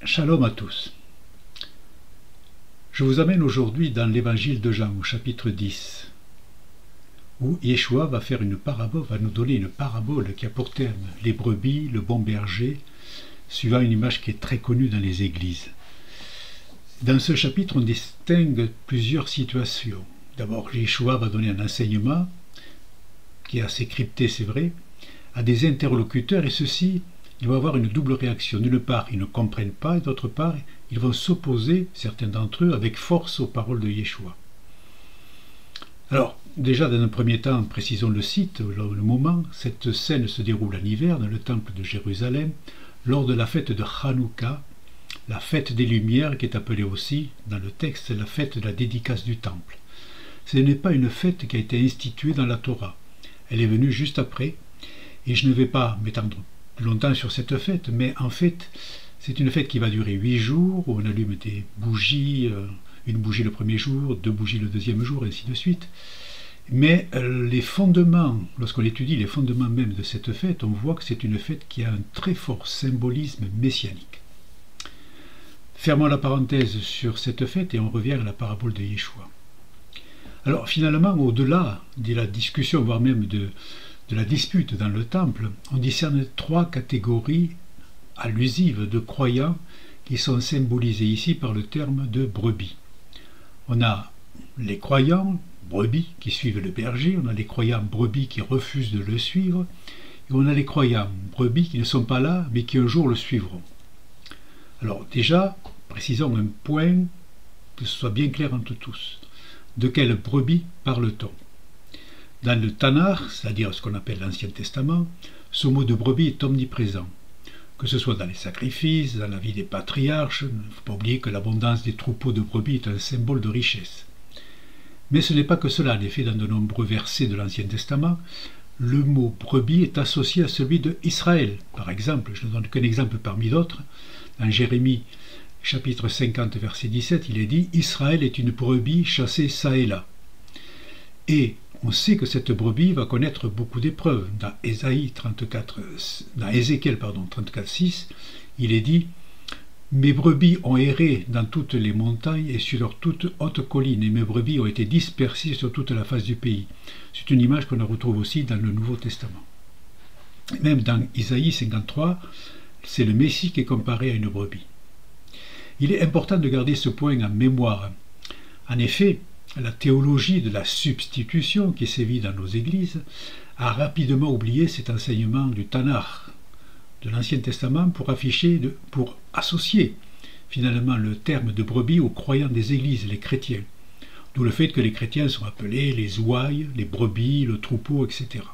Shalom à tous. Je vous amène aujourd'hui dans l'évangile de Jean au chapitre 10, où Yeshua va faire une parabole, va nous donner une parabole qui a pour terme les brebis, le bon berger, suivant une image qui est très connue dans les églises. Dans ce chapitre, on distingue plusieurs situations. D'abord, Yeshua va donner un enseignement, qui est assez crypté, c'est vrai, à des interlocuteurs, et ceux-ci, ils vont avoir une double réaction. D'une part, ils ne comprennent pas, et d'autre part, ils vont s'opposer, certains d'entre eux, avec force aux paroles de Yeshua. Alors, déjà, dans un premier temps, précisons le site, le moment. Cette scène se déroule en hiver, dans le temple de Jérusalem, lors de la fête de Hanouka, la fête des Lumières, qui est appelée aussi, dans le texte, la fête de la dédicace du temple. Ce n'est pas une fête qui a été instituée dans la Torah. Elle est venue juste après, et je ne vais pas m'étendre longtemps sur cette fête, mais en fait, c'est une fête qui va durer 8 jours, où on allume des bougies, une bougie le premier jour, 2 bougies le deuxième jour, et ainsi de suite. Mais les fondements, lorsqu'on étudie les fondements même de cette fête, on voit que c'est une fête qui a un très fort symbolisme messianique. Fermons la parenthèse sur cette fête et on revient à la parabole de Yeshua. Alors finalement, au-delà de la discussion, voire même de la dispute dans le temple, on discerne 3 catégories allusives de croyants qui sont symbolisés ici par le terme de brebis. On a les croyants brebis qui suivent le berger, on a les croyants brebis qui refusent de le suivre, et on a les croyants brebis qui ne sont pas là, mais qui un jour le suivront. Alors déjà, précisons un point, que ce soit bien clair entre tous. De quelle brebis parle-t-on ? Dans le Tanakh, c'est-à-dire ce qu'on appelle l'Ancien Testament, ce mot de brebis est omniprésent. Que ce soit dans les sacrifices, dans la vie des patriarches, il ne faut pas oublier que l'abondance des troupeaux de brebis est un symbole de richesse. Mais ce n'est pas que cela. En effet, dans de nombreux versets de l'Ancien Testament, le mot brebis est associé à celui de Israël. Par exemple, je ne donne qu'un exemple parmi d'autres, dans Jérémie chapitre 50, verset 17, il est dit « Israël est une brebis chassée çà et là ». Et on sait que cette brebis va connaître beaucoup d'épreuves. Dans Ésaïe 34, 6, il est dit « Mes brebis ont erré dans toutes les montagnes et sur toutes hautes collines, et mes brebis ont été dispersées sur toute la face du pays. » C'est une image qu'on retrouve aussi dans le Nouveau Testament. Même dans Isaïe 53, c'est le Messie qui est comparé à une brebis. Il est important de garder ce point en mémoire. En effet, la théologie de la substitution qui sévit dans nos églises a rapidement oublié cet enseignement du Tanakh, de l'Ancien Testament, pour associer finalement le terme de brebis aux croyants des églises, les chrétiens. D'où le fait que les chrétiens sont appelés les ouailles, les brebis, le troupeau, etc.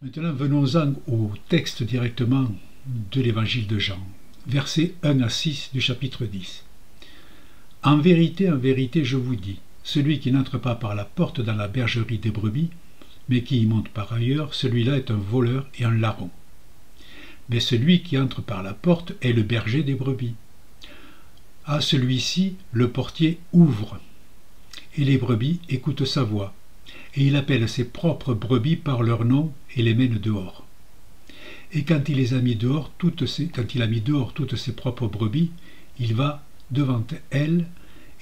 Maintenant, venons-en au texte directement de l'évangile de Jean, versets 1 à 6 du chapitre 10. En vérité, je vous dis, celui qui n'entre pas par la porte dans la bergerie des brebis, mais qui y monte par ailleurs, celui-là est un voleur et un larron. Mais celui qui entre par la porte est le berger des brebis. À celui-ci, le portier ouvre, et les brebis écoutent sa voix, et il appelle ses propres brebis par leur nom et les mène dehors. Et quand il a mis dehors toutes ses propres brebis, il va devant elles,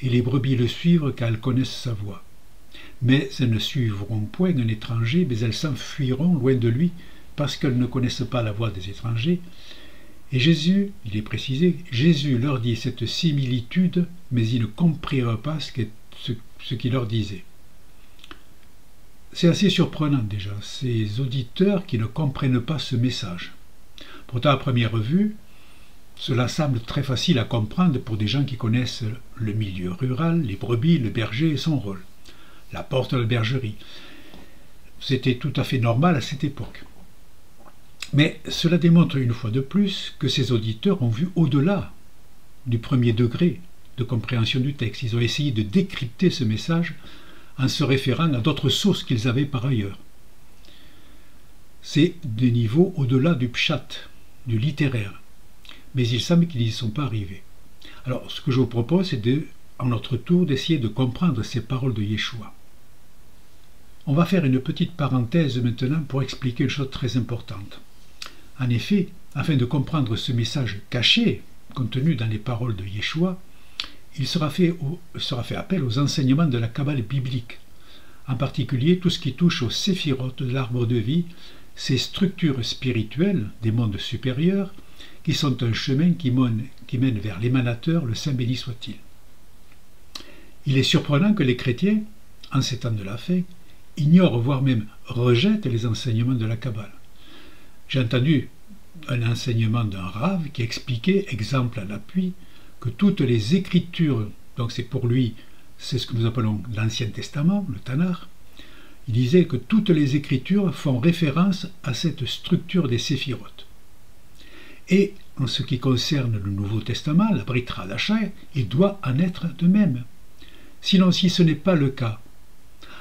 et les brebis le suivent car elles connaissent sa voix. Mais elles ne suivront point un étranger, mais elles s'enfuiront loin de lui, parce qu'elles ne connaissent pas la voix des étrangers. Et Jésus, il est précisé, Jésus leur dit cette similitude, mais ils ne comprirent pas ce qu'il leur disait. C'est assez surprenant déjà, ces auditeurs qui ne comprennent pas ce message. Pourtant, à première vue, cela semble très facile à comprendre pour des gens qui connaissent le milieu rural, les brebis, le berger et son rôle. La porte de la bergerie. C'était tout à fait normal à cette époque. Mais cela démontre une fois de plus que ces auditeurs ont vu au-delà du premier degré de compréhension du texte. Ils ont essayé de décrypter ce message en se référant à d'autres sources qu'ils avaient par ailleurs. C'est des niveaux au-delà du pshat, du littéraire. Mais il semble qu'ils n'y sont pas arrivés. Alors, ce que je vous propose, c'est en notre tour d'essayer de comprendre ces paroles de Yeshua. On va faire une petite parenthèse maintenant pour expliquer une chose très importante. En effet, afin de comprendre ce message caché, contenus dans les paroles de Yeshua, il sera fait appel aux enseignements de la Kabbale biblique, en particulier tout ce qui touche aux séphirotes de l'arbre de vie, ces structures spirituelles des mondes supérieurs, qui sont un chemin qui mène vers l'émanateur, le Saint béni soit-il. Il est surprenant que les chrétiens, en ces temps de la fin, ignorent, voire même rejettent les enseignements de la Kabbale. J'ai entendu un enseignement d'un rave qui expliquait, exemple à l'appui, que toutes les écritures, donc c'est pour lui, c'est ce que nous appelons l'Ancien Testament, le Tanakh, il disait que toutes les écritures font référence à cette structure des séphirotes. Et en ce qui concerne le Nouveau Testament, la Brit Hadasha, il doit en être de même. Sinon, si ce n'est pas le cas,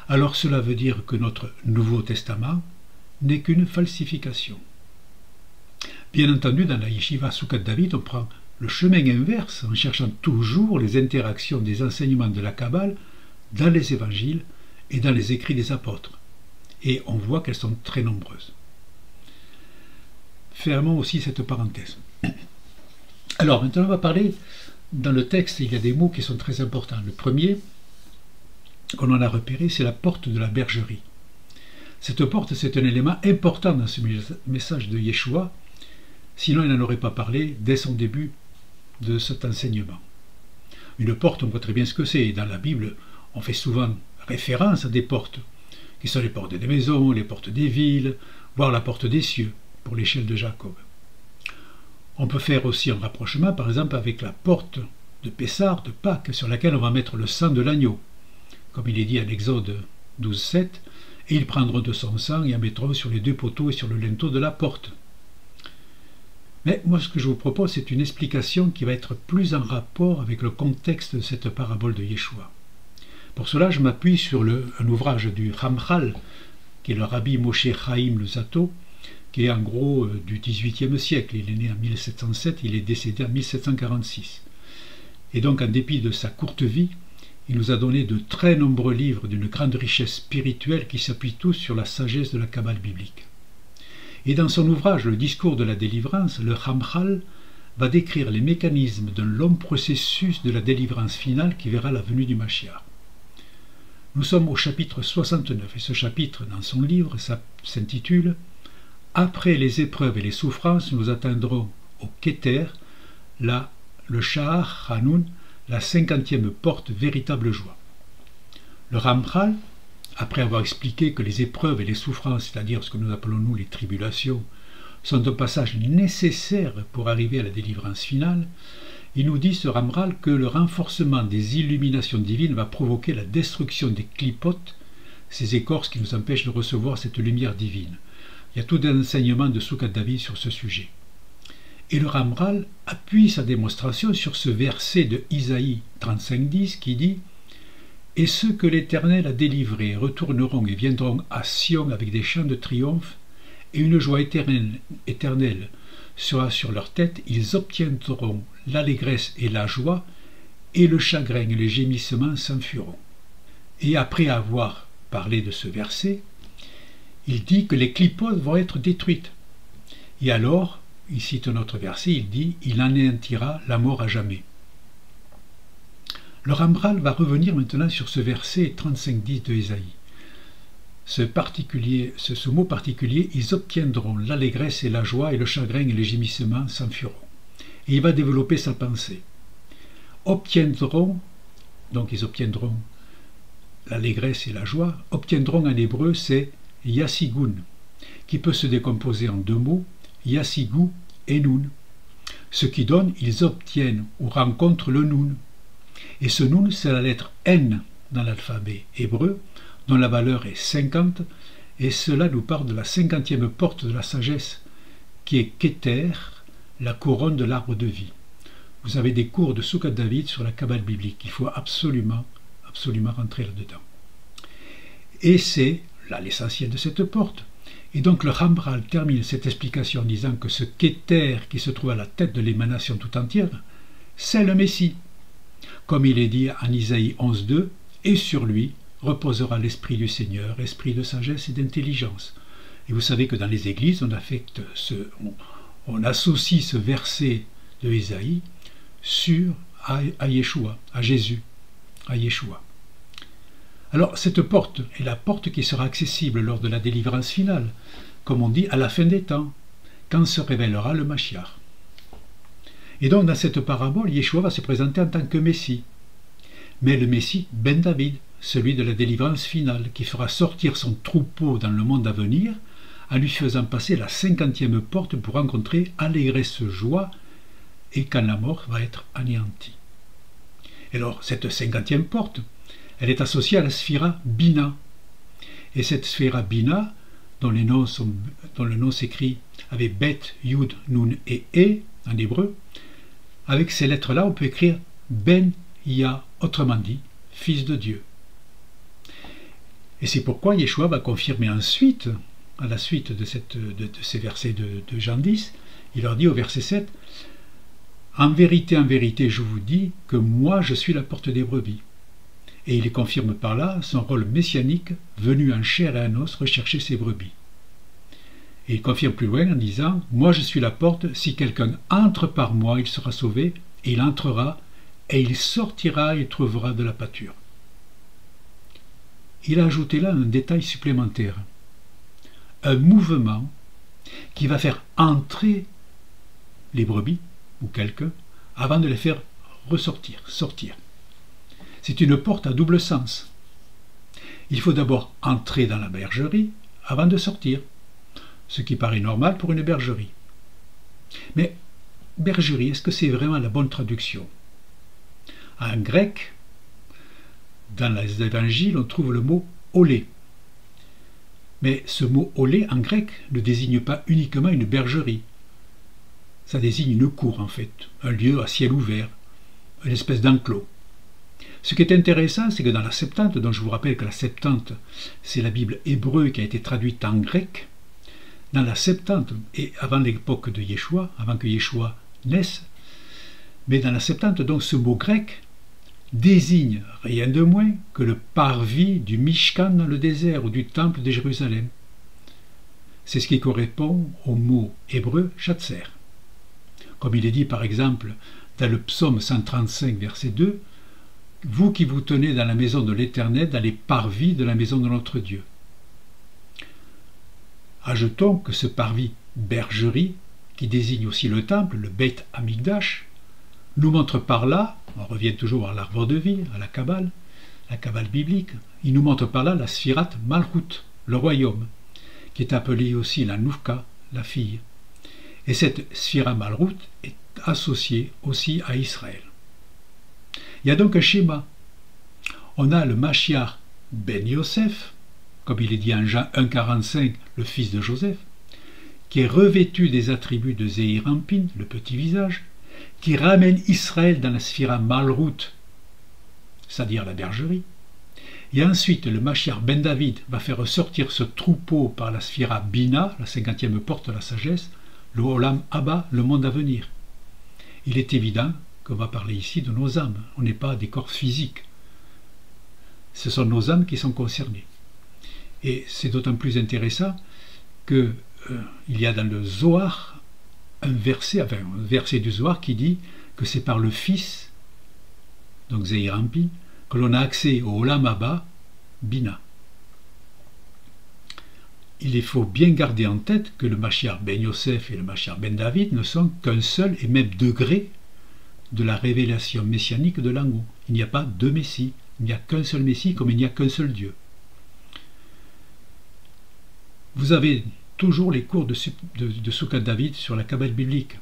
alors cela veut dire que notre Nouveau Testament n'est qu'une falsification. Bien entendu, dans la Yeshiva Soukat David, on prend le chemin inverse en cherchant toujours les interactions des enseignements de la Kabbale dans les évangiles et dans les écrits des apôtres. Et on voit qu'elles sont très nombreuses. Fermons aussi cette parenthèse. Alors, maintenant, on va parler, dans le texte, il y a des mots qui sont très importants. Le premier, qu'on en a repéré, c'est la porte de la bergerie. Cette porte, c'est un élément important dans ce message de Yeshua, sinon il n'en aurait pas parlé dès son début de cet enseignement. Une porte, on voit très bien ce que c'est. Dans la Bible, on fait souvent référence à des portes, qui sont les portes des maisons, les portes des villes, voire la porte des cieux, pour l'échelle de Jacob. On peut faire aussi un rapprochement, par exemple, avec la porte de Pessah, de Pâques, sur laquelle on va mettre le sang de l'agneau, comme il est dit en Exode 12:7, et ils prendront de son sang et en mettront sur les deux poteaux et sur le linteau de la porte. Mais moi, ce que je vous propose, c'est une explication qui va être plus en rapport avec le contexte de cette parabole de Yeshua. Pour cela, je m'appuie sur un ouvrage du Ramchal, qui est le Rabbi Moshe Chaim Luzzatto, qui est en gros du XVIIIe siècle. Il est né en 1707, il est décédé en 1746. Et donc, en dépit de sa courte vie, il nous a donné de très nombreux livres d'une grande richesse spirituelle qui s'appuient tous sur la sagesse de la Kabbale biblique. Et dans son ouvrage « Le discours de la délivrance », le Ramchal va décrire les mécanismes d'un long processus de la délivrance finale qui verra la venue du Mashiach. Nous sommes au chapitre 69, et ce chapitre, dans son livre, s'intitule « Après les épreuves et les souffrances, nous atteindrons au Keter, le Sha'ar Hanoun, la 50e porte, véritable joie. » Le Ramchal, après avoir expliqué que les épreuves et les souffrances, c'est-à-dire ce que nous appelons nous les tribulations, sont un passage nécessaire pour arriver à la délivrance finale, il nous dit, ce Ramchal, que le renforcement des illuminations divines va provoquer la destruction des clipotes, ces écorces qui nous empêchent de recevoir cette lumière divine. Il y a tout un enseignement de Soukat David sur ce sujet. Et le Ramchal appuie sa démonstration sur ce verset de Isaïe 35:10 qui dit « Et ceux que l'Éternel a délivrés retourneront et viendront à Sion avec des chants de triomphe, et une joie éternelle sera sur leur tête, ils obtiendront l'allégresse et la joie, et le chagrin et le gémissement s'enfuiront. » Et après avoir parlé de ce verset, il dit que les clipotes vont être détruites. Et alors, il cite un autre verset, il dit « Il anéantira la mort à jamais ». Le Ramchal va revenir maintenant sur ce verset 35:10 de Ésaïe. Ce mot particulier, ils obtiendront l'allégresse et la joie, et le chagrin et le gémissement s'enfuiront. Et il va développer sa pensée. Obtiendront, donc ils obtiendront l'allégresse et la joie, obtiendront en hébreu, c'est yassigun, qui peut se décomposer en deux mots, yassigu et nun. Ce qui donne, ils obtiennent ou rencontrent le nun. Et ce nun, c'est la lettre N dans l'alphabet hébreu, dont la valeur est 50, et cela nous parle de la 50e porte de la sagesse, qui est Keter, la couronne de l'arbre de vie. Vous avez des cours de Soukat David sur la Kabbale biblique. Il faut absolument rentrer là-dedans. Et c'est là l'essentiel de cette porte. Et donc le Ramchal termine cette explication en disant que ce Keter qui se trouve à la tête de l'émanation tout entière, c'est le Messie. Comme il est dit en Isaïe 11:2, et sur lui reposera l'Esprit du Seigneur, esprit de sagesse et d'intelligence. Et vous savez que dans les églises, on associe ce verset de Ésaïe à Yeshua, à Jésus, à Yeshua. Alors cette porte est la porte qui sera accessible lors de la délivrance finale, comme on dit à la fin des temps, quand se révélera le Mashiach. Et donc dans cette parabole, Yeshua va se présenter en tant que Messie, mais le Messie Ben David, celui de la délivrance finale, qui fera sortir son troupeau dans le monde à venir, en lui faisant passer la 50e porte pour rencontrer allégresse, joie, et quand la mort va être anéantie. Et alors, cette 50e porte, elle est associée à la sphira Bina. Et cette sphira Bina, dont le nom s'écrit avec Bet, Yud, Nun et E, en hébreu, avec ces lettres-là, on peut écrire Ben Ya, autrement dit, Fils de Dieu. Et c'est pourquoi Yeshua va confirmer ensuite, à la suite de ces versets de Jean 10, il leur dit au verset 7, « En vérité, je vous dis que moi je suis la porte des brebis. » Et il confirme par là son rôle messianique, venu en chair et en os rechercher ses brebis. Et il confirme plus loin en disant « Moi je suis la porte, si quelqu'un entre par moi, il sera sauvé, et il entrera, et il sortira et trouvera de la pâture. » Il a ajouté là un détail supplémentaire, un mouvement qui va faire entrer les brebis, ou quelqu'un, avant de les faire ressortir, sortir. C'est une porte à double sens. Il faut d'abord entrer dans la bergerie avant de sortir, ce qui paraît normal pour une bergerie. Mais bergerie, est-ce que c'est vraiment la bonne traduction? En grec, dans les évangiles, on trouve le mot « olé ». Mais ce mot « olé » en grec ne désigne pas uniquement une bergerie. Ça désigne une cour, en fait, un lieu à ciel ouvert, une espèce d'enclos. Ce qui est intéressant, c'est que dans la Septante, dont je vous rappelle que la Septante, c'est la Bible hébreu qui a été traduite en grec, dans la Septante, et avant l'époque de Yeshua, avant que Yeshua naisse, mais dans la Septante, donc ce mot grec désigne rien de moins que le parvis du Mishkan dans le désert ou du temple de Jérusalem. C'est ce qui correspond au mot hébreu Shatser. Comme il est dit par exemple dans le psaume 135 verset 2, « Vous qui vous tenez dans la maison de l'Éternel, dans les parvis de la maison de notre Dieu. » Ajoutons que ce parvis bergerie, qui désigne aussi le temple, le Beit Hamikdash, nous montre par là, on revient toujours à l'arbre de vie, à la Kabbale biblique, il nous montre par là la Sfirat Malchut, le royaume, qui est appelé aussi la Noufka, la fille. Et cette Sphira Malchut est associée aussi à Israël. Il y a donc un schéma. On a le Mashiach Ben Yosef, comme il est dit en Jean 1,45, le fils de Joseph, qui est revêtu des attributs de Zéhir Anpin, le petit visage, qui ramène Israël dans la Sphira Malchut, c'est-à-dire la bergerie. Et ensuite, le Mashiach Ben David va faire ressortir ce troupeau par la Sphira Bina, la 50e porte de la sagesse, le Olam Abba, le monde à venir. Il est évident qu'on va parler ici de nos âmes, on n'est pas des corps physiques. Ce sont nos âmes qui sont concernées. Et c'est d'autant plus intéressant qu'il y a dans le Zohar un verset du Zohar qui dit que c'est par le Fils, donc Zéhir Anpin, que l'on a accès au Olam Abba, Bina. Il faut bien garder en tête que le Mashiach Ben Yosef et le Mashiach Ben David ne sont qu'un seul et même degré de la révélation messianique de l'Ango. Il n'y a pas deux Messies, il n'y a qu'un seul Messie comme il n'y a qu'un seul Dieu. Vous avez toujours les cours de Soukat David sur la Kabbale biblique.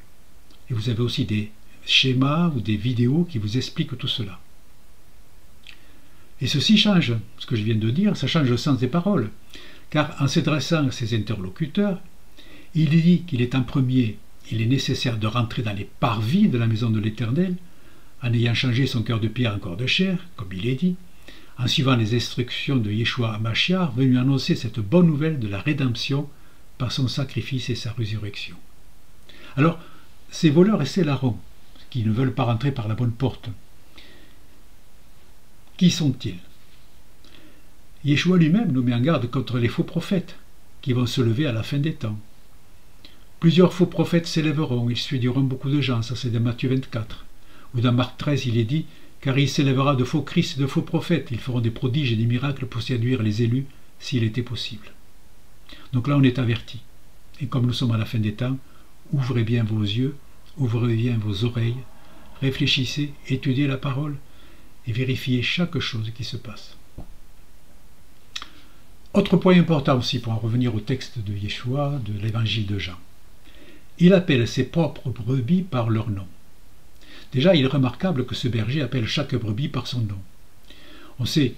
Et vous avez aussi des schémas ou des vidéos qui vous expliquent tout cela. Et ceci change, ce que je viens de dire, ça change le sens des paroles. Car en s'adressant à ses interlocuteurs, il dit qu'il est en premier, il est nécessaire de rentrer dans les parvis de la maison de l'Éternel, en ayant changé son cœur de pierre en corps de chair, comme il est dit, en suivant les instructions de Yeshua HaMashiach, venu annoncer cette bonne nouvelle de la rédemption par son sacrifice et sa résurrection. Alors, ces voleurs et ces larrons, qui ne veulent pas rentrer par la bonne porte, qui sont-ils? Yeshua lui-même nous met en garde contre les faux prophètes qui vont se lever à la fin des temps. Plusieurs faux prophètes s'élèveront, ils séduiront beaucoup de gens, ça c'est dans Matthieu 24. Ou dans Marc 13, il est dit, car il s'élèvera de faux Christ et de faux prophètes, ils feront des prodiges et des miracles pour séduire les élus, s'il était possible. Donc là on est averti. Et comme nous sommes à la fin des temps, ouvrez bien vos yeux, ouvrez bien vos oreilles, réfléchissez, étudiez la parole et vérifiez chaque chose qui se passe. Autre point important aussi pour en revenir au texte de Yeshua, de l'évangile de Jean. Il appelle ses propres brebis par leur nom. Déjà, il est remarquable que ce berger appelle chaque brebis par son nom. On sait,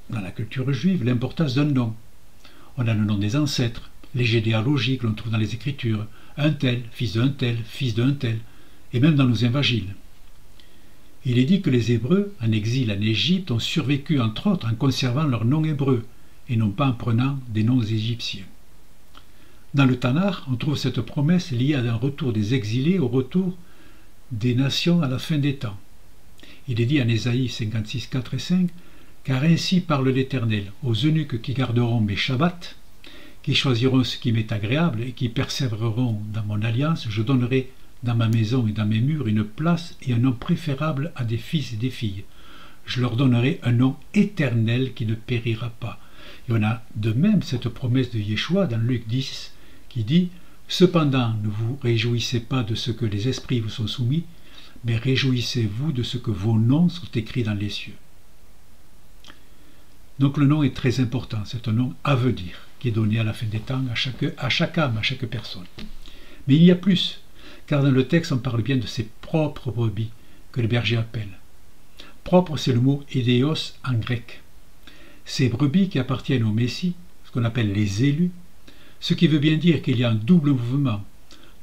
dans la culture juive, l'importance d'un nom. On a le nom des ancêtres, les généalogies que l'on trouve dans les Écritures, un tel, fils d'un tel, fils d'un tel, et même dans nos évangiles. Il est dit que les Hébreux, en exil en Égypte, ont survécu entre autres en conservant leur nom hébreu, et non pas en prenant des noms égyptiens. Dans le Tanakh, on trouve cette promesse liée à un retour des exilés au retour des nations à la fin des temps. Il est dit en Ésaïe 56, 4 et 5, « Car ainsi parle l'Éternel, aux eunuques qui garderont mes Shabbats, qui choisiront ce qui m'est agréable et qui persévéreront dans mon alliance, je donnerai dans ma maison et dans mes murs une place et un nom préférable à des fils et des filles. Je leur donnerai un nom éternel qui ne périra pas. » Et on a de même cette promesse de Yeshua dans Luc 10 qui dit « Cependant, ne vous réjouissez pas de ce que les esprits vous sont soumis, mais réjouissez-vous de ce que vos noms sont écrits dans les cieux. » Donc le nom est très important, c'est un nom à venir qui est donné à la fin des temps à chaque âme, à chaque personne. Mais il y a plus, car dans le texte on parle bien de ses propres brebis que le berger appelle. Propre, c'est le mot idéos en grec. Ces brebis qui appartiennent au Messie, ce qu'on appelle les élus, ce qui veut bien dire qu'il y a un double mouvement.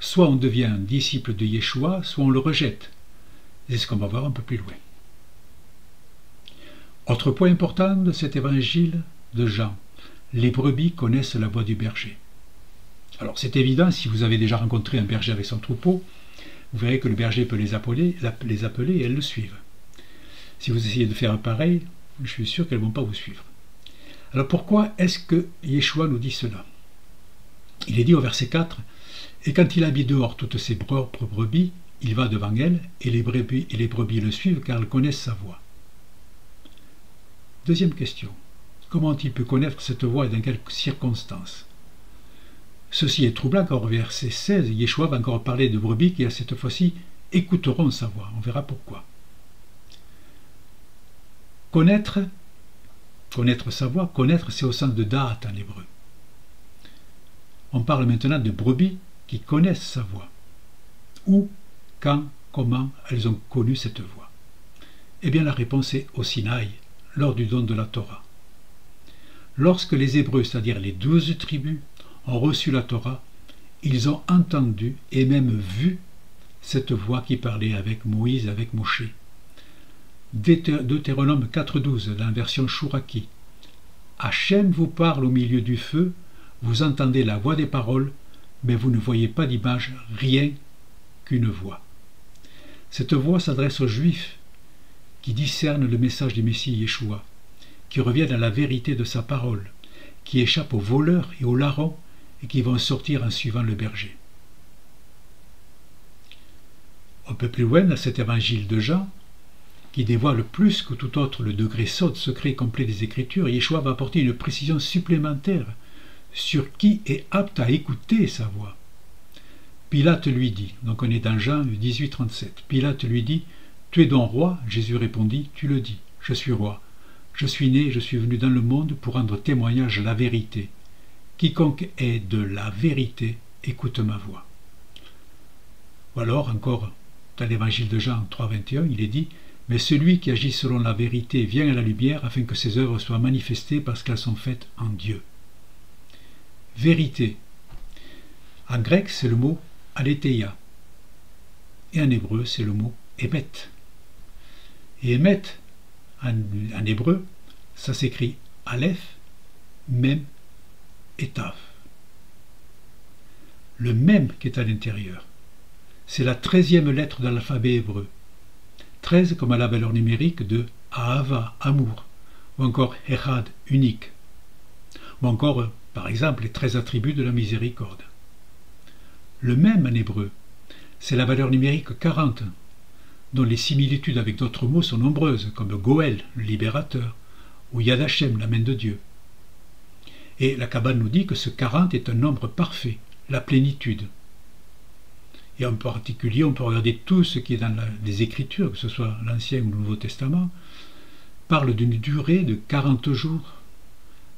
Soit on devient un disciple de Yeshua, soit on le rejette. C'est ce qu'on va voir un peu plus loin. Autre point important de cet évangile de Jean, les brebis connaissent la voix du berger. Alors c'est évident, si vous avez déjà rencontré un berger avec son troupeau, vous verrez que le berger peut les appeler et elles le suivent. Si vous essayez de faire pareil, je suis sûr qu'elles ne vont pas vous suivre. Alors pourquoi est-ce que Yeshua nous dit cela? Il est dit au verset 4, « Et quand il a mis dehors toutes ses propres brebis, il va devant elles, et les brebis le suivent, car elles connaissent sa voix. » Deuxième question, comment il peut connaître cette voix et dans quelles circonstances? Ceci est troublant car au verset 16, Yeshua va encore parler de brebis qui, à cette fois-ci, écouteront sa voix. On verra pourquoi. Connaître sa voix, connaître c'est au sens de da'at en hébreu. On parle maintenant de brebis qui connaissent sa voix. Où, quand, comment elles ont connu cette voix? Eh bien la réponse est au Sinaï, lors du don de la Torah. Lorsque les Hébreux, c'est-à-dire les 12 tribus, ont reçu la Torah, ils ont entendu et même vu cette voix qui parlait avec Moïse, avec Moshe. Deutéronome 4.12, dans la version Chouraki. Hachem vous parle au milieu du feu, vous entendez la voix des paroles, mais vous ne voyez pas d'image, rien qu'une voix. Cette voix s'adresse aux Juifs qui discernent le message du Messie Yeshua, qui reviennent à la vérité de sa parole, qui échappent aux voleurs et aux larrons et qui vont sortir en suivant le berger. Un peu plus loin, dans cet évangile de Jean, qui dévoile plus que tout autre le degré secret complet des Écritures, Yeshua va apporter une précision supplémentaire sur qui est apte à écouter sa voix. Pilate lui dit, donc on est dans Jean 18, 37, Pilate lui dit, « Tu es donc roi ?» Jésus répondit, « Tu le dis, je suis roi. Je suis né, je suis venu dans le monde pour rendre témoignage à la vérité. Quiconque est de la vérité, écoute ma voix. » Ou alors, encore, dans l'évangile de Jean 3, 21, il est dit, « Mais celui qui agit selon la vérité vient à la lumière afin que ses œuvres soient manifestées parce qu'elles sont faites en Dieu. » Vérité. En grec, c'est le mot aletheia. Et en hébreu, c'est le mot émet. Et émet, en hébreu, ça s'écrit Aleph, Mem et Tav. Le Mem qui est à l'intérieur, c'est la 13e lettre de l'alphabet hébreu. 13 comme à la valeur numérique de Ahava, amour, ou encore Echad, unique, ou encore, par exemple, les 13 attributs de la miséricorde. le même en hébreu. C'est la valeur numérique 40, dont les similitudes avec d'autres mots sont nombreuses, comme Goël, le libérateur, ou Yad Hashem, la main de Dieu. Et la Kabbale nous dit que ce 40 est un nombre parfait, la plénitude. Et en particulier, on peut regarder tout ce qui est dans les Écritures, que ce soit l'Ancien ou le Nouveau Testament, parle d'une durée de 40 jours,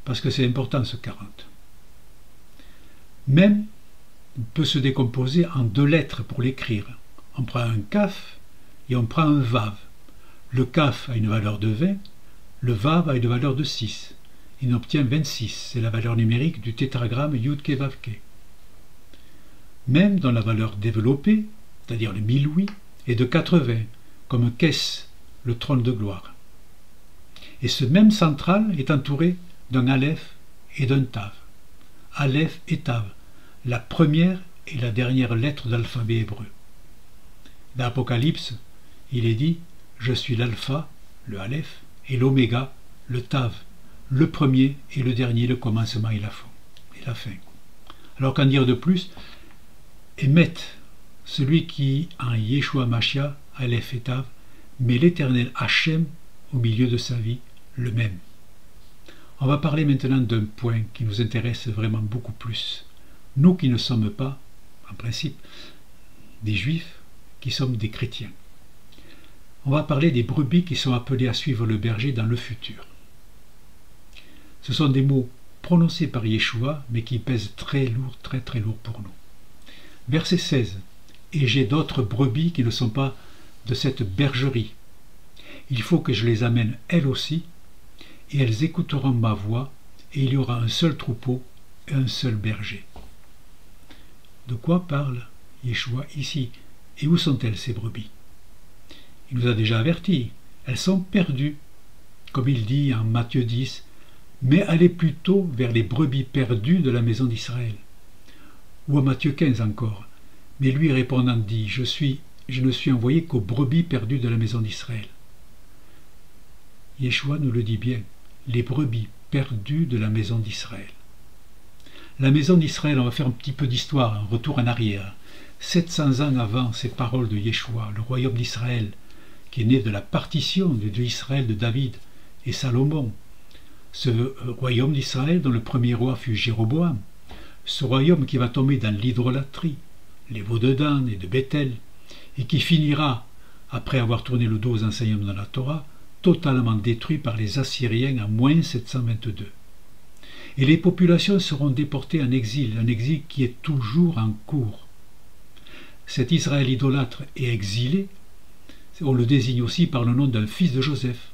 parce que c'est important ce 40. Même peut se décomposer en 2 lettres pour l'écrire. On prend un kaf et on prend un vav. Le kaf a une valeur de 20, le vav a une valeur de 6. Il obtient 26, c'est la valeur numérique du tétragramme Yud-Ke Vav-Ke. Même dans la valeur développée, c'est-à-dire le miloui, est de 80, comme Kess, le trône de gloire. Et ce même central est entouré d'un Aleph et d'un Tav. Aleph et Tav, la première et la dernière lettre d'alphabet hébreu. Dans l'Apocalypse, il est dit « Je suis l'alpha, le Aleph, et l'oméga, le Tav, le premier et le dernier, le commencement et la fin. » Alors qu'en dire de plus? Émet, celui qui, en Yeshua Mashiach, Aleph et Tav, met l'éternel Hachem au milieu de sa vie, le même. On va parler maintenant d'un point qui nous intéresse vraiment beaucoup plus. Nous qui ne sommes pas, en principe, des juifs, qui sommes des chrétiens. On va parler des brebis qui sont appelées à suivre le berger dans le futur. Ce sont des mots prononcés par Yeshua, mais qui pèsent très lourd, très très lourd pour nous. Verset 16. Et j'ai d'autres brebis qui ne sont pas de cette bergerie. Il faut que je les amène elles aussi, et elles écouteront ma voix, et il y aura un seul troupeau et un seul berger. De quoi parle Yeshua ici? Et où sont-elles ces brebis? Il nous a déjà avertis, elles sont perdues, comme il dit en Matthieu 10, mais allez plutôt vers les brebis perdues de la maison d'Israël. Ou à Matthieu 15 encore, mais lui répondant dit, je ne suis envoyé qu'aux brebis perdues de la maison d'Israël. Yeshua nous le dit bien, les brebis perdues de la maison d'Israël. La maison d'Israël, on va faire un petit peu d'histoire, un retour en arrière. 700 ans avant ces paroles de Yeshua, le royaume d'Israël, qui est né de la partition de l'Israël de David et Salomon. Ce royaume d'Israël dont le premier roi fut Jéroboam. Ce royaume qui va tomber dans l'idolâtrie, les veaux de Dan et de Bethel, et qui finira, après avoir tourné le dos aux enseignements de la Torah, totalement détruit par les Assyriens en moins 722. Et les populations seront déportées en exil, un exil qui est toujours en cours. Cet Israël idolâtre et exilé, on le désigne aussi par le nom d'un fils de Joseph.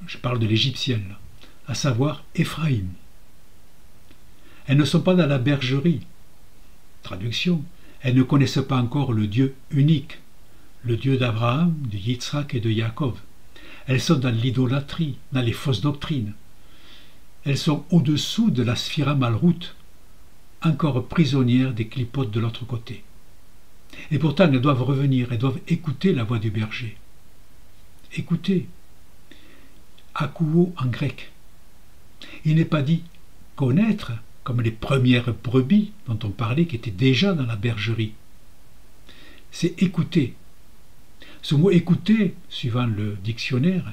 Je parle de l'Égyptienne, à savoir Éphraïm. Elles ne sont pas dans la bergerie. Traduction, elles ne connaissent pas encore le Dieu unique, le Dieu d'Abraham, de Yitzhak et de Yaakov. Elles sont dans l'idolâtrie, dans les fausses doctrines. Elles sont au-dessous de la Sphira Malrout, encore prisonnières des clipotes de l'autre côté. Et pourtant, elles doivent revenir, elles doivent écouter la voix du berger. Écoutez, akouo en grec. Il n'est pas dit connaître, comme les premières brebis dont on parlait, qui étaient déjà dans la bergerie. C'est écouter. Ce mot écouter, suivant le dictionnaire,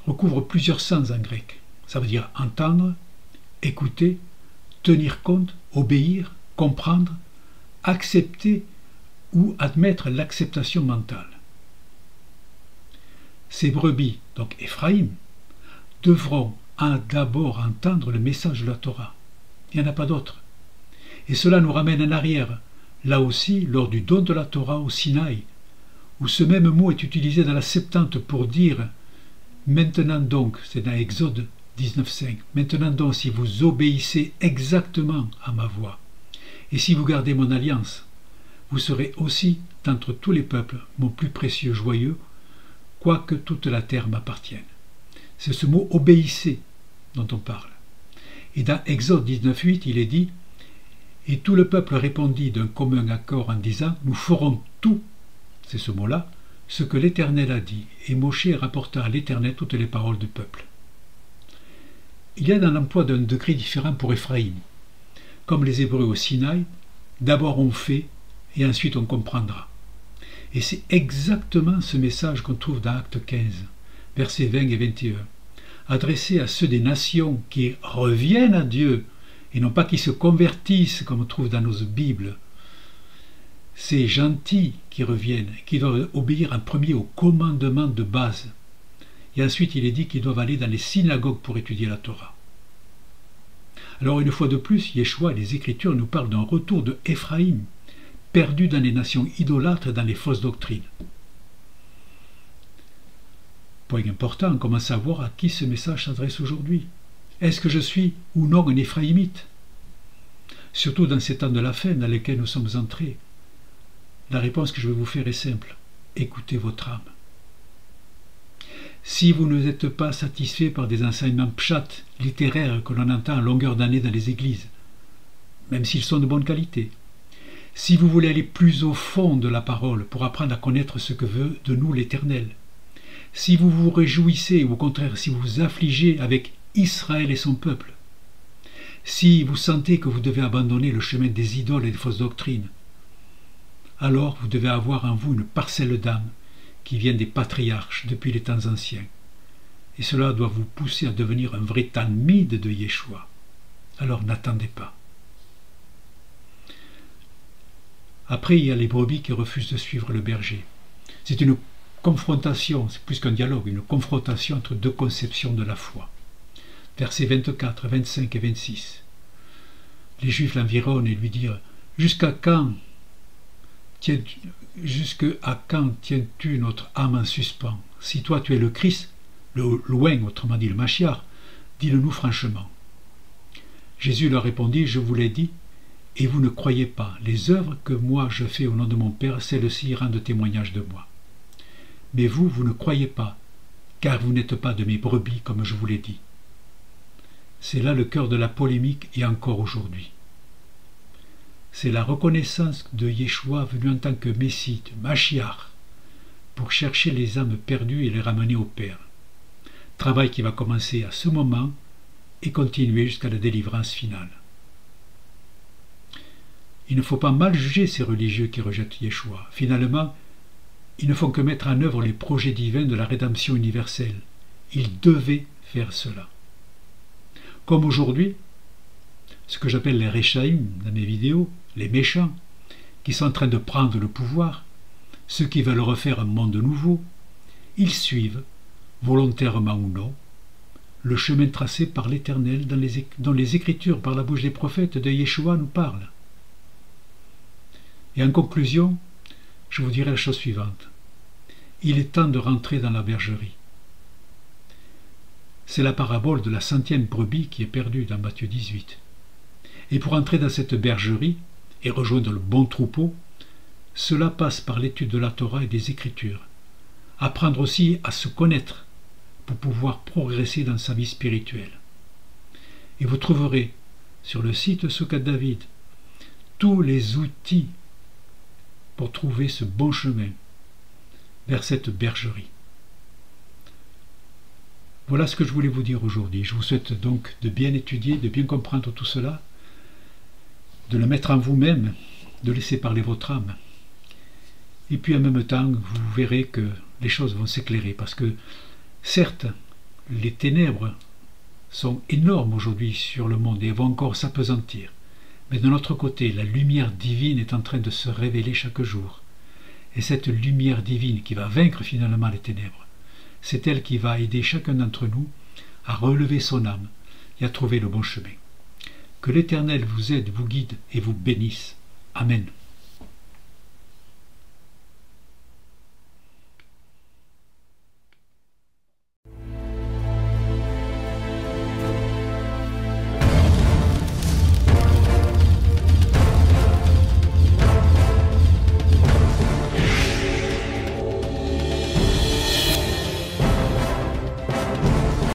recouvre plusieurs sens en grec. Ça veut dire entendre, écouter, tenir compte, obéir, comprendre, accepter ou admettre l'acceptation mentale. Ces brebis, donc Éphraïm, devront d'abord entendre le message de la Torah. Il n'y en a pas d'autre. Et cela nous ramène en arrière, là aussi, lors du don de la Torah au Sinaï, où ce même mot est utilisé dans la Septante pour dire « Maintenant donc », c'est dans Exode 19.5, « Maintenant donc, si vous obéissez exactement à ma voix, et si vous gardez mon alliance, vous serez aussi, d'entre tous les peuples, mon plus précieux joyeux, quoique toute la terre m'appartienne. » C'est ce mot « obéissez » dont on parle. Et dans Exode 19.8, il est dit « Et tout le peuple répondit d'un commun accord en disant « Nous ferons tout », c'est ce mot-là, ce que l'Éternel a dit. Et Moshe rapporta à l'Éternel toutes les paroles du peuple. Il y a dans l'emploi d'un degré différent pour Éphraïm. Comme les Hébreux au Sinaï, D'abord on fait et ensuite on comprendra. Et c'est exactement ce message qu'on trouve dans Acte 15, versets 20 et 21, adressé à ceux des nations qui reviennent à Dieu et non pas qui se convertissent comme on trouve dans nos Bibles. Ces gentils qui reviennent, qui doivent obéir en premier au commandement de base. Et ensuite il est dit qu'ils doivent aller dans les synagogues pour étudier la Torah. Alors une fois de plus, Yeshua et les Écritures nous parlent d'un retour de Éphraïm, perdu dans les nations idolâtres et dans les fausses doctrines. Point important, comment savoir à qui ce message s'adresse aujourd'hui? Est-ce que je suis ou non un Éphraïmite? Surtout dans ces temps de la fin dans lesquels nous sommes entrés. La réponse que je vais vous faire est simple. Écoutez votre âme. Si vous ne êtes pas satisfait par des enseignements pshat, littéraires que l'on entend à longueur d'année dans les églises, même s'ils sont de bonne qualité, si vous voulez aller plus au fond de la parole pour apprendre à connaître ce que veut de nous l'Éternel, si vous vous réjouissez ou au contraire si vous vous affligez avec Israël et son peuple, si vous sentez que vous devez abandonner le chemin des idoles et des fausses doctrines, alors vous devez avoir en vous une parcelle d'âme qui vient des patriarches depuis les temps anciens. Et cela doit vous pousser à devenir un vrai talmide de Yeshua. Alors n'attendez pas. Après, il y a les brebis qui refusent de suivre le berger. C'est une confrontation, c'est plus qu'un dialogue, une confrontation entre deux conceptions de la foi. Versets 24, 25 et 26. Les Juifs l'environnent et lui disent « Jusqu'à quand tiens-tu notre âme en suspens? Si toi tu es le Christ, le loin, autrement dit le Mashiach, dis-le-nous franchement. » Jésus leur répondit « Je vous l'ai dit, et vous ne croyez pas. Les œuvres que moi je fais au nom de mon Père, celles-ci rendent témoignage de moi. Mais vous, vous ne croyez pas, car vous n'êtes pas de mes brebis, comme je vous l'ai dit. » C'est là le cœur de la polémique et encore aujourd'hui. C'est la reconnaissance de Yeshua venu en tant que Messie, de Mashiach, pour chercher les âmes perdues et les ramener au Père. Travail qui va commencer à ce moment et continuer jusqu'à la délivrance finale. Il ne faut pas mal juger ces religieux qui rejettent Yeshua. Finalement, ils ne font que mettre en œuvre les projets divins de la rédemption universelle. Ils devaient faire cela. Comme aujourd'hui, ce que j'appelle les Réchaïm dans mes vidéos, les méchants, qui sont en train de prendre le pouvoir, ceux qui veulent refaire un monde nouveau, ils suivent, volontairement ou non, le chemin tracé par l'Éternel dont les Écritures, par la bouche des prophètes de Yeshua, nous parlent. Et en conclusion, je vous dirai la chose suivante. Il est temps de rentrer dans la bergerie. C'est la parabole de la 100e brebis qui est perdue dans Matthieu 18. Et pour entrer dans cette bergerie et rejoindre le bon troupeau, cela passe par l'étude de la Torah et des Écritures. Apprendre aussi à se connaître pour pouvoir progresser dans sa vie spirituelle. Et vous trouverez sur le site Soukat David tous les outils pour trouver ce bon chemin vers cette bergerie. Voilà ce que je voulais vous dire aujourd'hui. Je vous souhaite donc de bien étudier, de bien comprendre tout cela, de le mettre en vous-même, de laisser parler votre âme. Et puis en même temps, vous verrez que les choses vont s'éclairer, parce que certes, les ténèbres sont énormes aujourd'hui sur le monde et vont encore s'appesantir. Mais de notre côté, la lumière divine est en train de se révéler chaque jour. Et cette lumière divine qui va vaincre finalement les ténèbres, c'est elle qui va aider chacun d'entre nous à relever son âme et à trouver le bon chemin. Que l'Éternel vous aide, vous guide et vous bénisse. Amen.